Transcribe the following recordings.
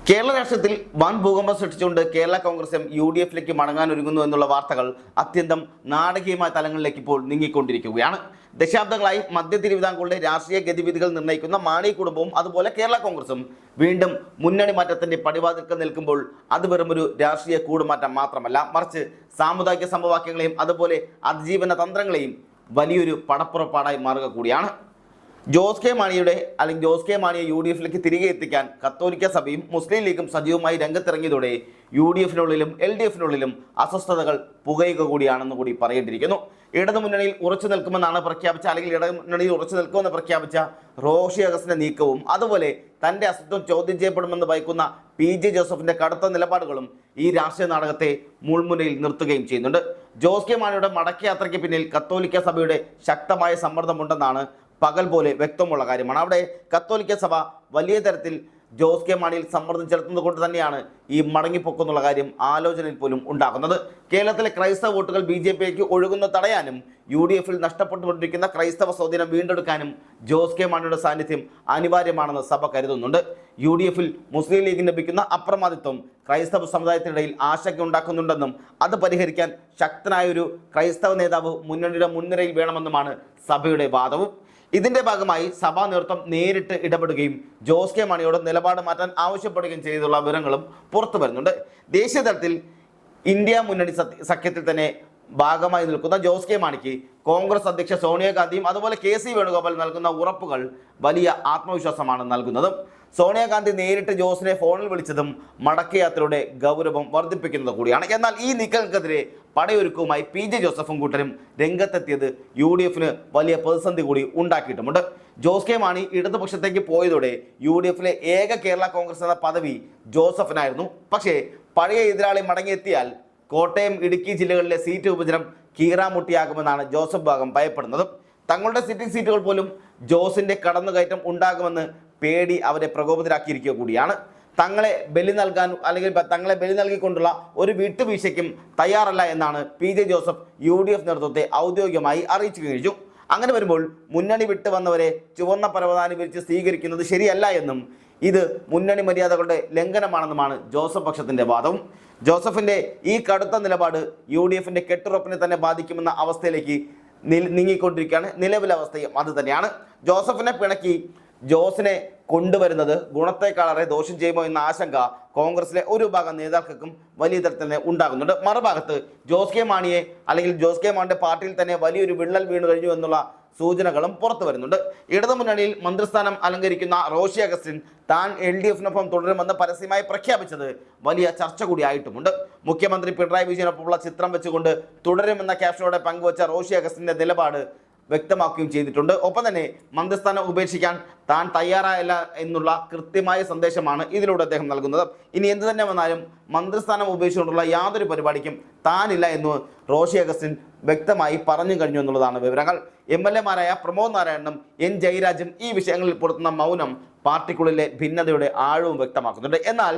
കേരള രാഷ്ട്രീയത്തിൽ വൻ ഭൂകമ്പം സൃഷ്ടിച്ചുകൊണ്ട് കേരള കോൺഗ്രസും UDF-ലേക്ക് മടങ്ങാനൊരുങ്ങുന്നു എന്നുള്ള വാർത്തകൾ അത്യന്തം നാടകീയമായ തലങ്ങളിലേക്ക് ഇപ്പോൾ നീങ്ങിക്കൊണ്ടിരിക്കുകയാണ്. ദശാബ്ദങ്ങളായി മധ്യ തിരുവിതാംകൂറിലെ രാഷ്ട്രീയ ഗതിവിധികൾ നിർണ്ണയിക്കുന്ന മാണി കുടുംബവും അതുപോലെ കേരള കോൺഗ്രസും വീണ്ടും മുന്നണി മാറ്റത്തിന്റെ പടിവാതിൽക്കൽ നിൽക്കുമ്പോൾ അത് വെറുമൊരു രാഷ്ട്രീയ കൂടുമാറ്റം മാത്രമല്ല, മറിച്ച് സാമുദായിക സമവാക്യങ്ങളെയും അതുപോലെ അതിജീവന തന്ത്രങ്ങളെയും വലിയൊരു പടപ്പുറപ്പാടായി മാറുക കൂടിയാണ്. ജോസ് കെ മാണിയെ UDF-ലേക്ക് തിരികെ എത്തിക്കാൻ കത്തോലിക്ക സഭയും മുസ്ലിം ലീഗും സജീവമായി രംഗത്തിറങ്ങിയതോടെ UDF-നുള്ളിലും LDF-നുള്ളിലും അസ്വസ്ഥതകൾ പുകയുക കൂടിയാണെന്ന് കൂടി പറയേണ്ടിയിരിക്കുന്നു. ഇടതുമുന്നണിയിൽ ഉറച്ചു നിൽക്കുമെന്ന് പ്രഖ്യാപിച്ച റോഷി അഗസ്റ്റിന്റെ നീക്കവും അതുപോലെ തന്റെ അസ്തിത്വം ചോദ്യം ചെയ്യപ്പെടുമെന്ന് ഭയക്കുന്ന PJ ജോസഫിന്റെ കടുത്ത നിലപാടുകളും ഈ രാഷ്ട്രീയ നാടകത്തെ മുൾമുനയിൽ നിർത്തുകയും ചെയ്യുന്നുണ്ട്. ജോസ് കെ മാണിയുടെ മടക്കയാത്രയ്ക്ക് പിന്നിൽ കത്തോലിക്ക സഭയുടെ ശക്തമായ സമ്മർദ്ദമുണ്ടെന്നാണ് പകൽ പോലെ വ്യക്തമുള്ള കാര്യമാണ്. അവിടെ കത്തോലിക്ക സഭ വലിയ തരത്തിൽ ജോസ് കെ മാണിയിൽ സമ്മർദ്ദം ചെലുത്തുന്നത് കൊണ്ട് തന്നെയാണ് ഈ മടങ്ങിപ്പൊക്കെന്നുള്ള കാര്യം ആലോചനയിൽ പോലും ഉണ്ടാകുന്നത്. കേരളത്തിലെ ക്രൈസ്തവ വോട്ടുകൾ BJP-ക്ക് ഒഴുകുന്ന തടയാനും UDF-ൽ നഷ്ടപ്പെട്ടുകൊണ്ടിരിക്കുന്ന ക്രൈസ്തവ സ്വാധീനം വീണ്ടെടുക്കാനും ജോസ് കെ മാണിയുടെ സാന്നിധ്യം അനിവാര്യമാണെന്ന് സഭ കരുതുന്നുണ്ട്. UDF-ൽ മുസ്ലിം ലീഗിന് ലഭിക്കുന്ന അപ്രമാദിത്വം ക്രൈസ്തവ സമുദായത്തിനിടയിൽ ആശങ്ക ഉണ്ടാക്കുന്നുണ്ടെന്നും അത് പരിഹരിക്കാൻ ശക്തനായൊരു ക്രൈസ്തവ നേതാവ് മുന്നണിയുടെ മുൻനിരയിൽ വേണമെന്നുമാണ് സഭയുടെ വാദവും. ഇതിന്റെ ഭാഗമായി സഭാ നേതൃത്വം നേരിട്ട് ഇടപെടുകയും ജോസ് കെ മാണിയോട് നിലപാട് മാറ്റാൻ ആവശ്യപ്പെടുകയും ചെയ്തുള്ള വിവരങ്ങളും പുറത്തു വരുന്നുണ്ട്. ദേശീയ തലത്തിൽ ഇന്ത്യ മുന്നണി സഖ്യത്തിൽ തന്നെ ഭാഗമായി നിൽക്കുന്ന ജോസ് കെ മാണിക്ക് കോൺഗ്രസ് അധ്യക്ഷ സോണിയാഗാന്ധിയും അതുപോലെ KC വേണുഗോപാൽ നൽകുന്ന ഉറപ്പുകൾ വലിയ ആത്മവിശ്വാസമാണ് നൽകുന്നത്. സോണിയാഗാന്ധി നേരിട്ട് ജോസിനെ ഫോണിൽ വിളിച്ചതും മടക്കയാത്രയുടെ ഗൗരവം വർദ്ധിപ്പിക്കുന്നത് കൂടിയാണ്. എന്നാൽ ഈ നീക്കങ്ങൾക്കെതിരെ പടയൊരുക്കവുമായി PJ ജോസഫും കൂട്ടരും രംഗത്തെത്തിയത് UDF-ന് വലിയ പ്രതിസന്ധി കൂടി ഉണ്ടാക്കിയിട്ടുമുണ്ട്. ജോസ് കെ മാണി ഇടതുപക്ഷത്തേക്ക് പോയതോടെ UDF-ലെ ഏക കേരള കോൺഗ്രസ് എന്ന പദവി ജോസഫിനായിരുന്നു. പക്ഷേ പഴയ എതിരാളി മടങ്ങിയെത്തിയാൽ കോട്ടയം, ഇടുക്കി ജില്ലകളിലെ സീറ്റ് വിഭജനം കീറാമുട്ടിയാകുമെന്നാണ് ജോസഫ് ഭാഗം ഭയപ്പെടുന്നത്. തങ്ങളുടെ സിറ്റിംഗ് സീറ്റുകൾ പോലും ജോസിന്റെ കടന്നുകയറ്റം ഉണ്ടാകുമെന്ന് പേടി അവരെ പ്രകോപിതരാക്കിയിരിക്കുക കൂടിയാണ്. തങ്ങളെ ബലി നൽകിക്കൊണ്ടുള്ള ഒരു വിട്ടുവീഴ്ചയ്ക്കും തയ്യാറല്ല എന്നാണ് PJ ജോസഫ് UDF നേതൃത്വത്തെ ഔദ്യോഗികമായി അറിയിച്ചു കഴിഞ്ഞു. അങ്ങനെ വരുമ്പോൾ മുന്നണി വിട്ടു വന്നവരെ ചുവന്ന പരവതാനി വിരിച്ച് സ്വീകരിക്കുന്നത് ശരിയല്ല എന്നും ഇത് മുന്നണി മര്യാദകളുടെ ലംഘനമാണെന്നുമാണ് ജോസഫ് പക്ഷത്തിന്റെ വാദവും. ജോസഫിന്റെ ഈ കടുത്ത നിലപാട് UDF-ന്റെ കെട്ടുറപ്പിനെ തന്നെ ബാധിക്കുമെന്ന അവസ്ഥയിലേക്ക് നീങ്ങിക്കൊണ്ടിരിക്കുകയാണ്. നിലവിലെ അവസ്ഥയും അത് തന്നെയാണ്. ജോസഫിനെ പിണക്കി ജോസിനെ കൊണ്ടുവരുന്നത് ഗുണത്തെക്കാളേറെ ദോഷം ചെയ്യുമോ എന്ന ആശങ്ക കോൺഗ്രസിലെ ഒരു ഭാഗം നേതാക്കൾക്കും വലിയ തരത്തിൽ തന്നെ ഉണ്ടാകുന്നുണ്ട്. മറുഭാഗത്ത് ജോസ് കെ മാണിയുടെ പാർട്ടിയിൽ തന്നെ വലിയൊരു വിള്ളൽ വീണു കഴിഞ്ഞു എന്നുള്ള സൂചനകളും പുറത്തു വരുന്നുണ്ട്. ഇടതുമുന്നണിയിൽ മന്ത്രിസ്ഥാനം അലങ്കരിക്കുന്ന റോഷി അഗസ്റ്റിൻ താൻ LDF-നൊപ്പം തുടരുമെന്ന് പരസ്യമായി പ്രഖ്യാപിച്ചത് വലിയ ചർച്ച കൂടിയായിട്ടുമുണ്ട്. മുഖ്യമന്ത്രി പിണറായി വിജയനൊപ്പമുള്ള ചിത്രം വെച്ചുകൊണ്ട് തുടരുമെന്ന ക്യാപ്ഷനോടെ പങ്കുവച്ച റോഷി അഗസ്റ്റിന്റെ നിലപാട് വ്യക്തമാക്കുകയും ചെയ്തിട്ടുണ്ട്. ഒപ്പം തന്നെ മന്ത്രിസ്ഥാനം ഉപേക്ഷിക്കാൻ താൻ തയ്യാറായില്ല എന്നുള്ള കൃത്യമായ സന്ദേശമാണ് ഇതിലൂടെ അദ്ദേഹം നൽകുന്നത്. ഇനി എന്തു തന്നെ വന്നാലും മന്ത്രിസ്ഥാനം ഉപേക്ഷിച്ചുകൊണ്ടുള്ള യാതൊരു പരിപാടിക്കും താനില്ല എന്ന് റോഷി അഗസ്റ്റിൻ വ്യക്തമായി പറഞ്ഞു കഴിഞ്ഞു എന്നുള്ളതാണ് വിവരങ്ങൾ. MLA-മാരായ പ്രമോദ് നാരായണനും N ജയരാജും ഈ വിഷയങ്ങളിൽ പുറത്തുന്ന മൗനം പാർട്ടിക്കുള്ളിലെ ഭിന്നതയുടെ ആഴവും വ്യക്തമാക്കുന്നുണ്ട്. എന്നാൽ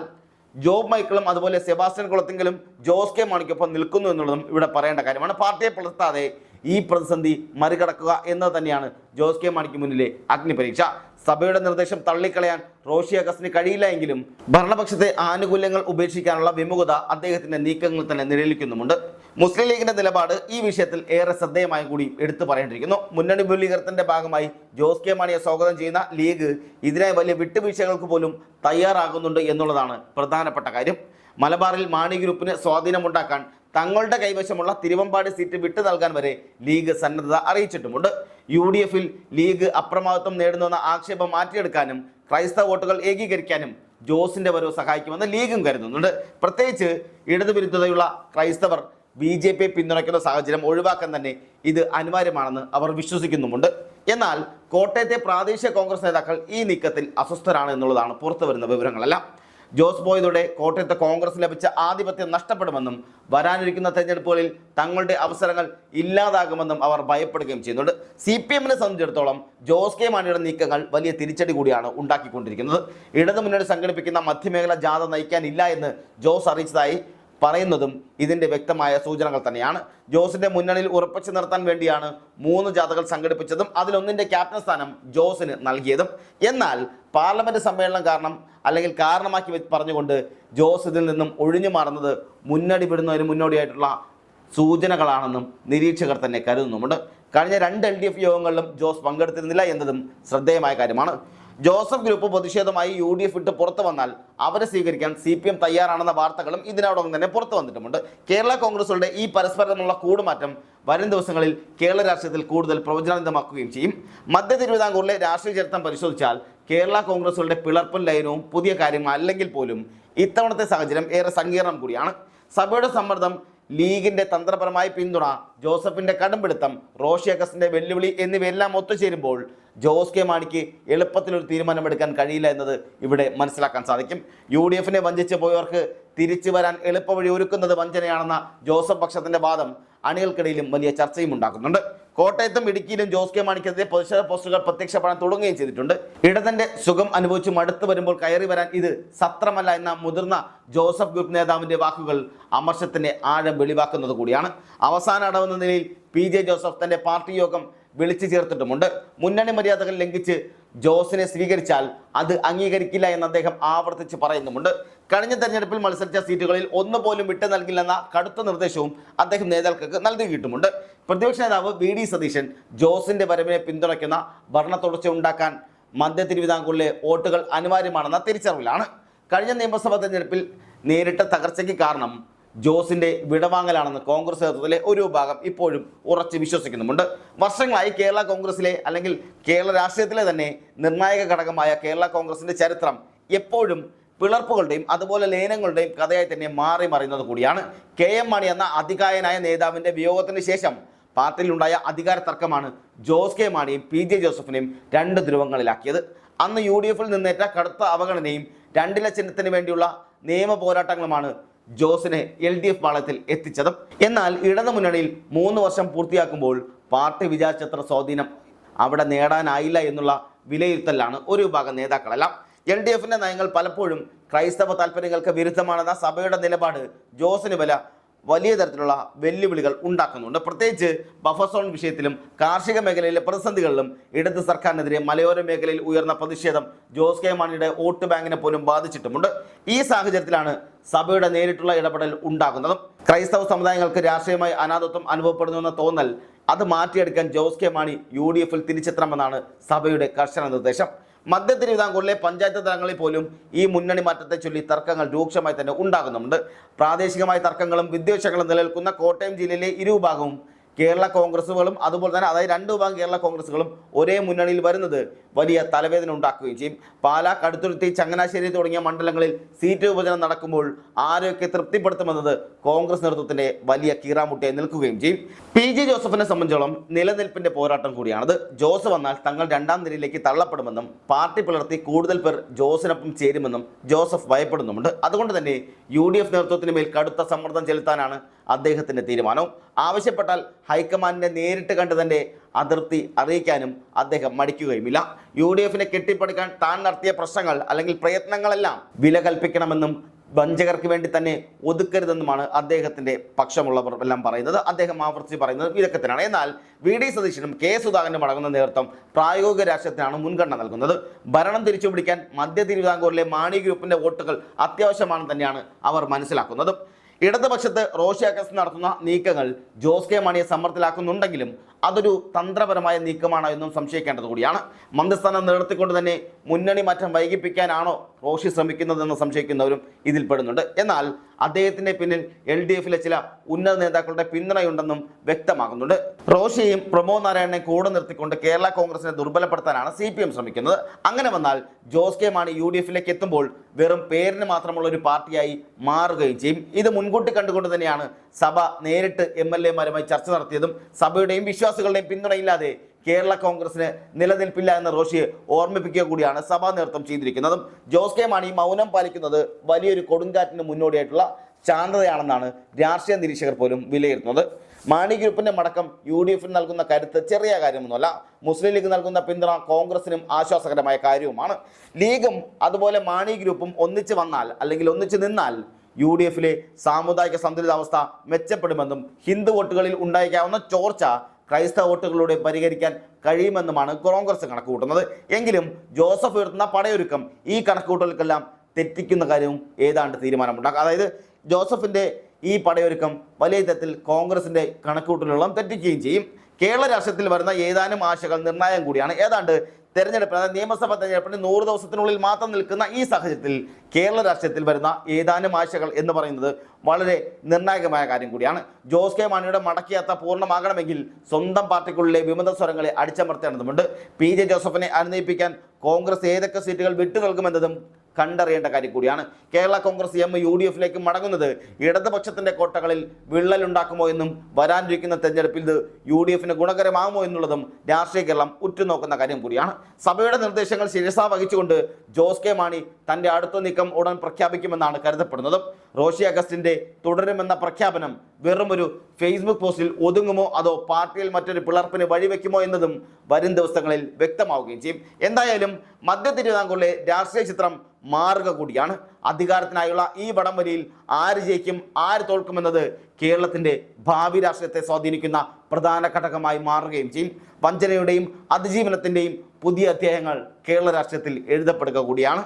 ജോബ് മൈക്കിളും അതുപോലെ സെബാസ്റ്റ്യൻ കുളത്തിങ്കലും ജോസ് കെ മാണിക്കൊപ്പം നിൽക്കുന്നു എന്നുള്ളതും ഇവിടെ പറയേണ്ട കാര്യമാണ്. പാർട്ടിയെ പുലർത്താതെ ഈ പ്രതിസന്ധി മറികടക്കുക എന്നത് തന്നെയാണ് ജോസ് കെ മാണിക്ക് മുന്നിലെ അഗ്നിപരീക്ഷ. സഭയുടെ നിർദ്ദേശം തള്ളിക്കളയാൻ റോഷി അഗസ്റ്റിന് കഴിയില്ല എങ്കിലും ഭരണപക്ഷത്തെ ആനുകൂല്യങ്ങൾ ഉപേക്ഷിക്കാനുള്ള വിമുഖത അദ്ദേഹത്തിന്റെ നീക്കങ്ങൾ തന്നെ നിഴലിക്കുന്നുമുണ്ട്. മുസ്ലിം ലീഗിന്റെ നിലപാട് ഈ വിഷയത്തിൽ ഏറെ ശ്രദ്ധേയമായി കൂടി എടുത്തു പറയേണ്ടിയിരിക്കുന്നു. മുന്നണി വിപുലീകരണത്തിന്റെ ഭാഗമായി ജോസ് കെ മാണിയെ സ്വാഗതം ചെയ്യുന്ന ലീഗ് ഇതിനായി വലിയ വിട്ടുവീഴ്ചകൾക്ക് പോലും തയ്യാറാകുന്നുണ്ട് എന്നുള്ളതാണ് പ്രധാനപ്പെട്ട കാര്യം. മലബാറിൽ മാണി ഗ്രൂപ്പിന് സ്വാധീനമുണ്ടാക്കാൻ തങ്ങളുടെ കൈവശമുള്ള തിരുവമ്പാടി സീറ്റ് വിട്ടു നൽകാൻ വരെ ലീഗ് സന്നദ്ധത അറിയിച്ചിട്ടുമുണ്ട്. UDF-ൽ ലീഗ് അപ്രമാദിത്വം നേടുന്നുവെന്ന ആക്ഷേപം മാറ്റിയെടുക്കാനും ക്രൈസ്തവ വോട്ടുകൾ ഏകീകരിക്കാനും ജോസിന്റെ വരവ് സഹായിക്കുമെന്ന് ലീഗും കരുതുന്നുണ്ട്. പ്രത്യേകിച്ച് ഇടതുവിരുദ്ധതയുള്ള ക്രൈസ്തവർ BJP പിന്തുണയ്ക്കുന്ന സാഹചര്യം ഒഴിവാക്കാൻ തന്നെ ഇത് അനിവാര്യമാണെന്ന് അവർ വിശ്വസിക്കുന്നുമുണ്ട്. എന്നാൽ കോട്ടയത്തെ പ്രാദേശിക കോൺഗ്രസ് നേതാക്കൾ ഈ നീക്കത്തിൽ അസ്വസ്ഥരാണ് എന്നുള്ളതാണ് പുറത്തു വരുന്ന വിവരങ്ങളെല്ലാം. ജോസ് പോയതോടെ കോട്ടയത്തെ കോൺഗ്രസ് ലഭിച്ച ആധിപത്യം നഷ്ടപ്പെടുമെന്നും വരാനിരിക്കുന്ന തെരഞ്ഞെടുപ്പുകളിൽ തങ്ങളുടെ അവസരങ്ങൾ ഇല്ലാതാകുമെന്നും അവർ ഭയപ്പെടുകയും ചെയ്യുന്നുണ്ട്. CPM-നെ സംബന്ധിച്ചിടത്തോളം ജോസ് കെ മാണിയുടെ നീക്കങ്ങൾ വലിയ തിരിച്ചടി കൂടിയാണ് ഉണ്ടാക്കിക്കൊണ്ടിരിക്കുന്നത്. ഇടതുമുന്നണി സംഘടിപ്പിക്കുന്ന മധ്യമേഖല ജാഥ നയിക്കാനില്ല എന്ന് ജോസ് അറിയിച്ചതായി പറയുന്നതും ഇതിൻ്റെ വ്യക്തമായ സൂചനകൾ തന്നെയാണ്. ജോസിന്റെ മുന്നണിയിൽ ഉറപ്പിച്ചു നിർത്താൻ വേണ്ടിയാണ് 3 ജാഥകൾ സംഘടിപ്പിച്ചതും അതിലൊന്നിൻ്റെ ക്യാപ്റ്റൻ സ്ഥാനം ജോസിന് നൽകിയതും. എന്നാൽ പാർലമെന്റ് സമ്മേളനം കാരണമാക്കി പറഞ്ഞുകൊണ്ട് ജോസ് ഇതിൽ നിന്നും ഒഴിഞ്ഞു മാറുന്നത് മുന്നണി വിടുന്നതിന് മുന്നോടിയായിട്ടുള്ള സൂചനകളാണെന്നും നിരീക്ഷകർ തന്നെ കരുതുന്നുമുണ്ട്. കഴിഞ്ഞ 2 LDF യോഗങ്ങളിലും ജോസ് പങ്കെടുത്തിരുന്നില്ല എന്നതും ശ്രദ്ധേയമായ കാര്യമാണ്. ജോസഫ് ഗ്രൂപ്പ് പ്രതിഷേധമായി UDF വിട്ട് പുറത്തു വന്നാൽ അവരെ സ്വീകരിക്കാൻ CPM തയ്യാറാണെന്ന വാർത്തകളും ഇതിനോടൊപ്പം തന്നെ പുറത്തു വന്നിട്ടുമുണ്ട്. കേരള കോൺഗ്രസുകളുടെ ഈ പരസ്പരമുള്ള കൂടുമാറ്റം വരും ദിവസങ്ങളിൽ കേരള രാഷ്ട്രീയത്തിൽ കൂടുതൽ പ്രവചനാതീതമാക്കുകയും ചെയ്യും. മധ്യ തിരുവിതാംകൂറിലെ രാഷ്ട്രീയ ചരിത്രം പരിശോധിച്ചാൽ കേരള കോൺഗ്രസുകളുടെ പിളർപ്പും ലയനവും പുതിയ കാര്യമല്ലെങ്കിൽ പോലും ഇത്തവണത്തെ സാഹചര്യം ഏറെ സങ്കീർണം കൂടിയാണ്. സഭയുടെ സമ്മർദ്ദം, ലീഗിന്റെ തന്ത്രപരമായ പിന്തുണ, ജോസഫിന്റെ കടുംപിടുത്തം, റോഷി അഗസ്റ്റിന്റെ വെല്ലുവിളി എന്നിവയെല്ലാം ഒത്തുചേരുമ്പോൾ ജോസ് കെ മാണിക്ക് എളുപ്പത്തിലൊരു തീരുമാനമെടുക്കാൻ കഴിയില്ല എന്നത് ഇവിടെ മനസ്സിലാക്കാൻ സാധിക്കും. UDF വഞ്ചിച്ച് പോയവർക്ക് തിരിച്ചു വരാൻ എളുപ്പവഴി ഒരുക്കുന്നത് വഞ്ചനയാണെന്ന ജോസഫ് പക്ഷത്തിന്റെ വാദം അണികൾക്കിടയിലും വലിയ ചർച്ചയും ഉണ്ടാക്കുന്നുണ്ട്. കോട്ടയത്തും ഇടുക്കിയിലും ജോസ് കെ മാണിക്കെതിരെ പ്രതിഷേധ പോസ്റ്ററുകൾ പ്രത്യക്ഷപ്പെടാൻ തുടങ്ങുകയും ചെയ്തിട്ടുണ്ട്. ഇടതന്റെ സുഖം അനുഭവിച്ച് മടുത്തു വരുമ്പോൾ കയറി വരാൻ ഇത് സത്രമല്ല എന്ന മുതിർന്ന ജോസഫ് ഗ്രൂപ്പ് നേതാവിന്റെ വാക്കുകൾ അമർഷത്തിന്റെ ആഴം വെളിവാക്കുന്നത് കൂടിയാണ്. അവസാന അടവെന്ന നിലയിൽ PJ ജോസഫ് തന്റെ പാർട്ടി യോഗം വിളിച്ചു ചേർത്തിട്ടുമുണ്ട്. മുന്നണി മര്യാദകൾ ലംഘിച്ച് ജോസിനെ സ്വീകരിച്ചാൽ അത് അംഗീകരിക്കില്ല എന്ന് അദ്ദേഹം ആവർത്തിച്ച് പറയുന്നുമുണ്ട്. കഴിഞ്ഞ തെരഞ്ഞെടുപ്പിൽ മത്സരിച്ച സീറ്റുകളിൽ ഒന്നുപോലും വിട്ടു നൽകില്ലെന്ന കടുത്ത നിർദ്ദേശവും അദ്ദേഹം നേതാക്കൾക്ക് നൽകിയിട്ടുമുണ്ട്. പ്രതിപക്ഷ നേതാവ് VD സതീശൻ ജോസിന്റെ വരവിനെ പിന്തുണയ്ക്കുന്ന ഭരണ തുടർച്ച ഉണ്ടാക്കാൻ മധ്യ തിരുവിതാംകൂറിലെ വോട്ടുകൾ അനിവാര്യമാണെന്ന തിരിച്ചറിവിലാണ്. കഴിഞ്ഞ നിയമസഭാ തെരഞ്ഞെടുപ്പിൽ നേരിട്ട തകർച്ചയ്ക്ക് കാരണം ജോസിന്റെ വിടവാങ്ങലാണെന്ന് കോൺഗ്രസ് നേതൃത്വത്തിലെ ഒരു വിഭാഗം ഇപ്പോഴും ഉറച്ചു വിശ്വസിക്കുന്നുമുണ്ട്. വർഷങ്ങളായി കേരള കോൺഗ്രസിലെ അല്ലെങ്കിൽ കേരള രാഷ്ട്രീയത്തിലെ തന്നെ നിർണായക ഘടകമായ കേരള കോൺഗ്രസിന്റെ ചരിത്രം എപ്പോഴും പിളർപ്പുകളുടെയും അതുപോലെ ലയനങ്ങളുടെയും കഥയായി തന്നെ മാറി മറിയുന്നത് കൂടിയാണ്. KM മാണി എന്ന അതികായനായ നേതാവിന്റെ വിയോഗത്തിന് ശേഷം പാർട്ടിയിലുണ്ടായ അധികാര തർക്കമാണ് ജോസ് കെ മാണിയും PJ ജോസഫിനെയും 2 ധ്രുവങ്ങളിലാക്കിയത്. അന്ന് UDF നിന്നേറ്റ കടുത്ത അവഗണനയും 2 ചിഹ്നത്തിന് വേണ്ടിയുള്ള നിയമ പോരാട്ടങ്ങളുമാണ് ജോസിനെ LDF പാളയത്തിൽ എത്തിച്ചതും. എന്നാൽ ഇടതു മുന്നണിയിൽ 3 വർഷം പൂർത്തിയാക്കുമ്പോൾ പാർട്ടി വിചാരിച്ചത്ര സ്വാധീനം അവിടെ നേടാനായില്ല എന്നുള്ള വിലയിരുത്തലാണ് ഒരു വിഭാഗം നേതാക്കളെല്ലാം. LDF നയങ്ങൾ പലപ്പോഴും ക്രൈസ്തവ താല്പര്യങ്ങൾക്ക് വിരുദ്ധമാണെന്ന സഭയുടെ നിലപാട് ജോസിന് വലിയ തരത്തിലുള്ള വെല്ലുവിളികൾ ഉണ്ടാക്കുന്നുണ്ട്. പ്രത്യേകിച്ച് ബഫർ സോൺ വിഷയത്തിലും കാർഷിക മേഖലയിലെ പ്രതിസന്ധികളിലും ഇടത് സർക്കാരിനെതിരെ മലയോര മേഖലയിൽ ഉയർന്ന പ്രതിഷേധം ജോസ് കെ മാണിയുടെ വോട്ട് ബാങ്കിനെ പോലും ബാധിച്ചിട്ടുമുണ്ട്. ഈ സാഹചര്യത്തിലാണ് സഭയുടെ നേരിട്ടുള്ള ഇടപെടൽ ഉണ്ടാകുന്നതും. ക്രൈസ്തവ സമുദായങ്ങൾക്ക് രാഷ്ട്രീയമായി അനാഥത്വം അനുഭവപ്പെടുന്നുവെന്ന തോന്നൽ അത് മാറ്റിയെടുക്കാൻ ജോസ് കെ മാണി UDF തിരിച്ചെത്തണമെന്നാണ് സഭയുടെ കർശന നിർദ്ദേശം. മധ്യ തിരുവിതാംകൂറിലെ പഞ്ചായത്ത് തലങ്ങളിൽ പോലും ഈ മുന്നണി മാറ്റത്തെ ചൊല്ലി തർക്കങ്ങൾ രൂക്ഷമായി തന്നെ ഉണ്ടാകുന്നുണ്ട്. പ്രാദേശികമായ തർക്കങ്ങളും വിദ്വേഷങ്ങളും നിലനിൽക്കുന്ന കോട്ടയം ജില്ലയിലെ ഇരുവിഭാഗവും കേരള കോൺഗ്രസുകളും അതുപോലെ തന്നെ അതായത് 2 വിഭാഗം കേരള കോൺഗ്രസുകളും ഒരേ മുന്നണിയിൽ വരുന്നത് വലിയ തലവേദന ഉണ്ടാക്കുകയും ചെയ്യും. പാലാ, കടുത്തുരുത്തി, ചങ്ങനാശ്ശേരി തുടങ്ങിയ മണ്ഡലങ്ങളിൽ സീറ്റ് വിഭജനം നടക്കുമ്പോൾ ആരെയൊക്കെ തൃപ്തിപ്പെടുത്തുമെന്നത് കോൺഗ്രസ് നേതൃത്വത്തിന്റെ വലിയ കീറാമുട്ടിയായി നിൽക്കുകയും ചെയ്യും. PJ ജോസഫിനെ സംബന്ധിച്ചോളം നിലനിൽപ്പിന്റെ പോരാട്ടം കൂടിയാണത്. ജോസ് വന്നാൽ തങ്ങൾ 2ാം നിരയിലേക്ക് തള്ളപ്പെടുമെന്നും പാർട്ടി പിളർത്തി കൂടുതൽ പേർ ജോസിനൊപ്പം ചേരുമെന്നും ജോസഫ് ഭയപ്പെടുന്നുമുണ്ട്. അതുകൊണ്ട് തന്നെ UDF നേതൃത്വത്തിന് മേൽ കടുത്ത സമ്മർദ്ദം ചെലുത്താനാണ് അദ്ദേഹത്തിന്റെ തീരുമാനവും. ആവശ്യപ്പെട്ടാൽ ഹൈക്കമാൻഡിനെ നേരിട്ട് കണ്ട് തന്റെ അതൃപ്തി അറിയിക്കാനും അദ്ദേഹം മടിക്കുകയുമില്ല. UDF കെട്ടിപ്പടുക്കാൻ താൻ നടത്തിയ പ്രശ്നങ്ങൾ അല്ലെങ്കിൽ പ്രയത്നങ്ങളെല്ലാം വില കൽപ്പിക്കണമെന്നും വഞ്ചകർക്ക് വേണ്ടി തന്നെ ഒതുക്കരുതെന്നുമാണ് അദ്ദേഹത്തിന്റെ പക്ഷമുള്ളവർ എല്ലാം പറയുന്നത്. അദ്ദേഹം ആവർത്തിച്ച് പറയുന്നത് ഇതൊക്കെ തന്നെയാണ്. എന്നാൽ VD സതീശനും K സുധാകരനും അടങ്ങുന്ന നേതൃത്വം പ്രായോഗിക രാഷ്ട്രീയത്തിനാണ് മുൻഗണന നൽകുന്നത്. ഭരണം തിരിച്ചുപിടിക്കാൻ മധ്യ തിരുവിതാംകൂറിലെ മാണി ഗ്രൂപ്പിന്റെ വോട്ടുകൾ അത്യാവശ്യമാണെന്ന് തന്നെയാണ് അവർ മനസ്സിലാക്കുന്നത്. ഇടതുപക്ഷത്ത് റോഷി അഗസ്റ്റിൻ നടത്തുന്ന നീക്കങ്ങൾ ജോസ് കെ മാണിയെ സമ്മർദ്ദത്തിലാക്കുന്നുണ്ടെങ്കിലും അതൊരു തന്ത്രപരമായ നീക്കമാണോ എന്നും സംശയിക്കേണ്ടത് കൂടിയാണ്. മന്ത്രിസ്ഥാനം നിലനിർത്തിക്കൊണ്ട് തന്നെ മുന്നണി മാറ്റം വൈകിപ്പിക്കാനാണോ റോഷി ശ്രമിക്കുന്നതെന്ന് സംശയിക്കുന്നവരും ഇതിൽ പെടുന്നുണ്ട്. എന്നാൽ അദ്ദേഹത്തിന്റെ പിന്നിൽ LDF ചില ഉന്നത നേതാക്കളുടെ പിന്തുണയുണ്ടെന്നും വ്യക്തമാകുന്നുണ്ട്. റോഷിയെയും പ്രമോദ് നാരായണനെ കൂടെ നിർത്തിക്കൊണ്ട് കേരള കോൺഗ്രസിനെ ദുർബലപ്പെടുത്താനാണ് CPM ശ്രമിക്കുന്നത്. അങ്ങനെ വന്നാൽ ജോസ് കെ മാണി UDF എത്തുമ്പോൾ വെറും പേരിന് മാത്രമുള്ള ഒരു പാർട്ടിയായി മാറുകയും ചെയ്യും. ഇത് മുൻകൂട്ടി കണ്ടുകൊണ്ട് തന്നെയാണ് സഭ നേരിട്ട് MLA മാരുമായി ചർച്ച നടത്തിയതും സഭയുടെയും വിശ്വാസികളുടെയും പിന്തുണയില്ലാതെ കേരള കോൺഗ്രസിന് നിലനിൽപ്പില്ല എന്ന റോഷിയെ ഓർമ്മിപ്പിക്കുക കൂടിയാണ് സഭാ നേതൃത്വം ചെയ്തിരിക്കുന്നതും. ജോസ് കെ മാണി മൗനം പാലിക്കുന്നത് വലിയൊരു കൊടുങ്കാറ്റിന് മുന്നോടിയായിട്ടുള്ള ശാന്തതയാണെന്നാണ് രാഷ്ട്രീയ നിരീക്ഷകർ പോലും വിലയിരുത്തുന്നത്. മാണി ഗ്രൂപ്പിന്റെ മടക്കം UDF നൽകുന്ന കരുത്ത് ചെറിയ കാര്യമൊന്നുമല്ല. മുസ്ലിം ലീഗ് നൽകുന്ന പിന്തുണ കോൺഗ്രസിനും ആശ്വാസകരമായ കാര്യവുമാണ്. ലീഗും അതുപോലെ മാണി ഗ്രൂപ്പും ഒന്നിച്ച് വന്നാൽ അല്ലെങ്കിൽ ഒന്നിച്ച് നിന്നാൽ UDFിലെ സാമുദായിക സന്തുലിതാവസ്ഥ മെച്ചപ്പെടുമെന്നും ഹിന്ദു വോട്ടുകളിൽ ഉണ്ടായേക്കാവുന്ന ചോർച്ച ക്രൈസ്തവ വോട്ടുകളിലൂടെ പരിഹരിക്കാൻ കഴിയുമെന്നുമാണ് കോൺഗ്രസ് കണക്കുകൂട്ടുന്നത്. എങ്കിലും ജോസഫ് ഉയർത്തുന്ന പടയൊരുക്കം ഈ കണക്കുകൂട്ടലുകൾക്കെല്ലാം തെറ്റിക്കുന്ന കാര്യവും ഏതാണ്ട് തീരുമാനമുണ്ടാകും. അതായത് ജോസഫിൻ്റെ ഈ പടയൊരുക്കം വലിയ തരത്തിൽ കോൺഗ്രസിൻ്റെ കണക്കുകൂട്ടലുകളും തെറ്റിക്കുകയും ചെയ്യും. കേരള രാഷ്ട്രീയത്തിൽ വരുന്ന ഏതാനും ആശകൾ നിർണായകം കൂടിയാണ്. ഏതാണ്ട് തെരഞ്ഞെടുപ്പ്, അതായത് നിയമസഭാ തെരഞ്ഞെടുപ്പിന് 100 ദിവസത്തിനുള്ളിൽ മാത്രം നിൽക്കുന്ന ഈ സാഹചര്യത്തിൽ കേരള രാഷ്ട്രീയത്തിൽ വരുന്ന ഏതാനും ആശകൾ എന്ന് പറയുന്നത് വളരെ നിർണായകമായ കാര്യം കൂടിയാണ്. ജോസ് കെ മാണിയുടെ മടക്കയാത്ര പൂർണ്ണമാകണമെങ്കിൽ സ്വന്തം പാർട്ടിക്കുള്ളിലെ വിമത സ്വരങ്ങളെ അടിച്ചമർത്തേണ്ടതുണ്ട്. PJ ജോസഫിനെ അനുനയിപ്പിക്കാൻ കോൺഗ്രസ് ഏതൊക്കെ സീറ്റുകൾ വിട്ടു നൽകുമെന്നതും കണ്ടറിയേണ്ട കാര്യം കൂടിയാണ്. കേരള കോൺഗ്രസ് UDFിലേക്ക് മടങ്ങുന്നത് ഇടതുപക്ഷത്തിന്റെ കോട്ടകളിൽ വിള്ളലുണ്ടാക്കുമോ എന്നും വരാനിരിക്കുന്ന തെരഞ്ഞെടുപ്പിൽ ഇത് UDFിന് ഗുണകരമാകുമോ എന്നുള്ളതും രാഷ്ട്രീയ കേരളം ഉറ്റുനോക്കുന്ന കാര്യം കൂടിയാണ്. സഭയുടെ നിർദ്ദേശങ്ങൾ ശിരസാ വഹിച്ചുകൊണ്ട് ജോസ് കെ മാണി തന്റെ അടുത്ത നീക്കം ഉടൻ പ്രഖ്യാപിക്കുമെന്നാണ് കരുതപ്പെടുന്നത്. റോഷി അഗസ്റ്റിന്റെ തുടരുമെന്ന പ്രഖ്യാപനം വെറുമൊരു ഫേസ്ബുക്ക് പോസ്റ്റിൽ ഒതുങ്ങുമോ അതോ പാർട്ടിയിൽ മറ്റൊരു പിളർപ്പിന് വഴിവെക്കുമോ എന്നതും വരും ദിവസങ്ങളിൽ വ്യക്തമാവുകയും ചെയ്യും. എന്തായാലും മധ്യ തിരുവിതാംകൂറിലെ രാഷ്ട്രീയ ചിത്രം മാറുക കൂടിയാണ്. അധികാരത്തിനായുള്ള ഈ വടംവലിയിൽ ആര് ജയിക്കും ആര് തോൽക്കുമെന്നത് കേരളത്തിന്റെ ഭാവി രാഷ്ട്രീയത്തെ സ്വാധീനിക്കുന്ന പ്രധാന ഘടകമായി മാറുകയും ചെയ്യും. വഞ്ചനയുടെയും അതിജീവനത്തിന്റെയും പുതിയ അധ്യായങ്ങൾ കേരള രാഷ്ട്രീയത്തിൽ എഴുതപ്പെടുക കൂടിയാണ്.